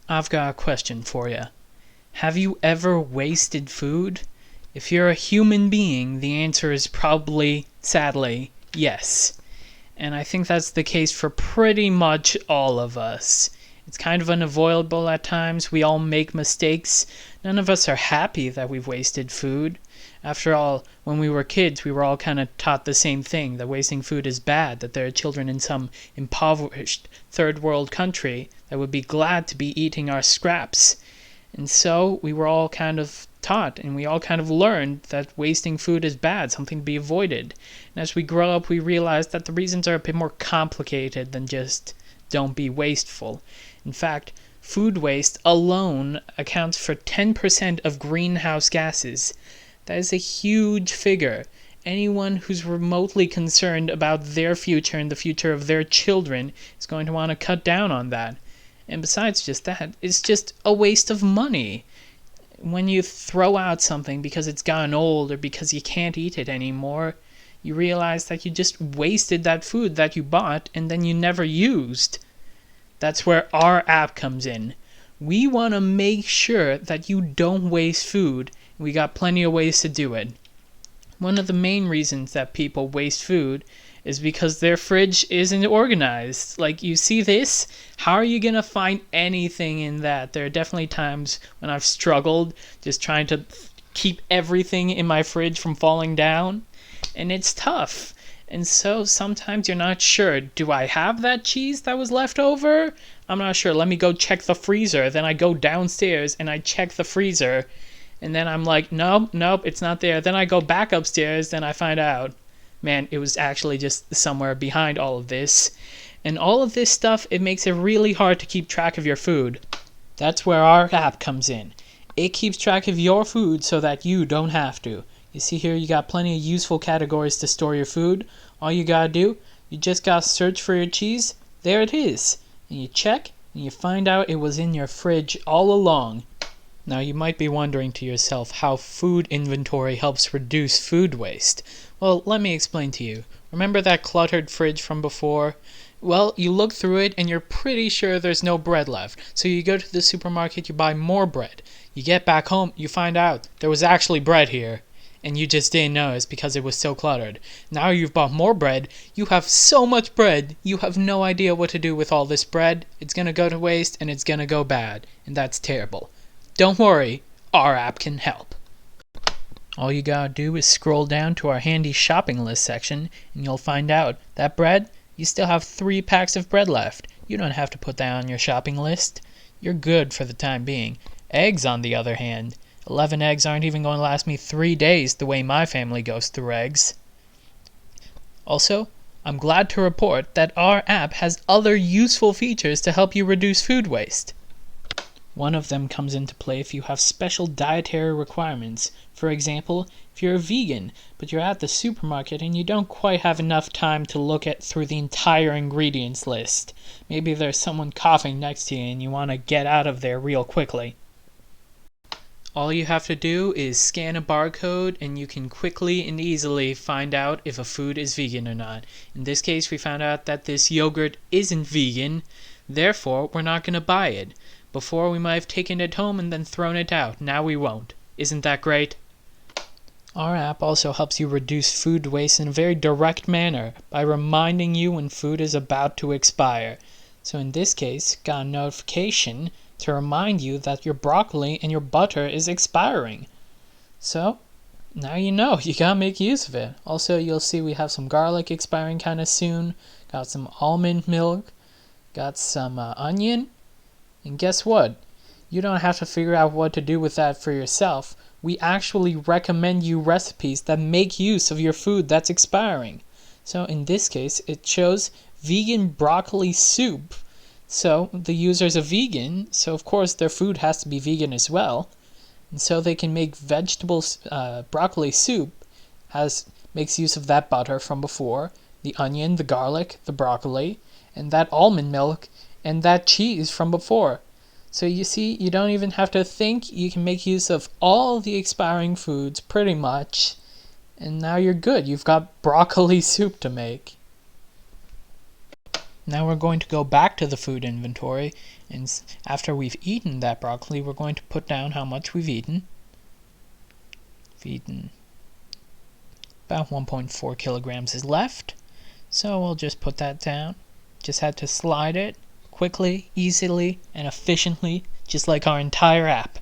I've got a question for you. Have you ever wasted food? If you're a human being, the answer is probably, sadly, yes. And I think that's the case for pretty much all of us. It's kind of unavoidable at times. We all make mistakes. None of us are happy that we've wasted food. After all, when we were kids, we were all kind of taught the same thing, that wasting food is bad, that there are children in some impoverished third world country that would be glad to be eating our scraps. And so we were all kind of taught, and we all kind of learned that wasting food is bad, something to be avoided. And as we grow up, we realize that the reasons are a bit more complicated than just don't be wasteful. In fact, food waste alone accounts for 10% of greenhouse gases. That is a huge figure. Anyone who's remotely concerned about their future and the future of their children is going to want to cut down on that. And besides just that, it's just a waste of money. When you throw out something because it's gotten old or because you can't eat it anymore, you realize that you just wasted that food that you bought and then you never used. That's where our app comes in. We want to make sure that you don't waste food. We got plenty of ways to do it. One of the main reasons that people waste food is because their fridge isn't organized. Like, you see this? How are you going to find anything in that? There are definitely times when I've struggled just trying to keep everything in my fridge from falling down. And it's tough. And so sometimes you're not sure. Do I have that cheese that was left over? I'm not sure. Let me go check the freezer. Then I go downstairs and I check the freezer. And then I'm like, nope, it's not there. Then I go back upstairs. Then I find out, man, it was actually just somewhere behind all of this. And all of this stuff, it makes it really hard to keep track of your food. That's where our app comes in. It keeps track of your food so that you don't have to. You see here, you got plenty of useful categories to store your food. All you gotta do, you just gotta search for your cheese. There it is. And you check, and you find out it was in your fridge all along. Now you might be wondering to yourself how food inventory helps reduce food waste. Well, let me explain to you. Remember that cluttered fridge from before? Well, you look through it and you're pretty sure there's no bread left. So you go to the supermarket, you buy more bread. You get back home, you find out there was actually bread here. And you just didn't notice because it was so cluttered. Now you've bought more bread. You have so much bread. You have no idea what to do with all this bread. It's going to go to waste and it's going to go bad. And that's terrible. Don't worry, our app can help. All you gotta do is scroll down to our handy shopping list section and you'll find out that bread, you still have 3 packs of bread left. You don't have to put that on your shopping list. You're good for the time being. Eggs, on the other hand, 11 eggs aren't even going to last me 3 days the way my family goes through eggs. Also, I'm glad to report that our app has other useful features to help you reduce food waste. One of them comes into play if you have special dietary requirements. For example, if you're a vegan, but you're at the supermarket and you don't quite have enough time to look through the entire ingredients list. Maybe there's someone coughing next to you and you want to get out of there real quickly. All you have to do is scan a barcode and you can quickly and easily find out if a food is vegan or not. In this case, we found out that this yogurt isn't vegan, therefore we're not going to buy it. Before, we might have taken it home and then thrown it out. Now we won't. Isn't that great? Our app also helps you reduce food waste in a very direct manner by reminding you when food is about to expire. So in this case, got a notification to remind you that your broccoli and your butter is expiring. So now you know, you gotta make use of it. Also, you'll see we have some garlic expiring kind of soon. Got some almond milk. Got some onion. And guess what? You don't have to figure out what to do with that for yourself. We actually recommend you recipes that make use of your food that's expiring. So in this case, it shows vegan broccoli soup. So the user's a vegan, so of course their food has to be vegan as well. And so they can make broccoli soup makes use of that butter from before, the onion, the garlic, the broccoli, and that almond milk, and that cheese from before. So you see, you don't even have to think. You can make use of all the expiring foods pretty much. And now you're good. You've got broccoli soup to make. Now we're going to go back to the food inventory. And after we've eaten that broccoli, we're going to put down how much we've eaten. We've eaten about 1.4 kilograms is left. So we'll just put that down. Just had to slide it quickly, easily, and efficiently, just like our entire app.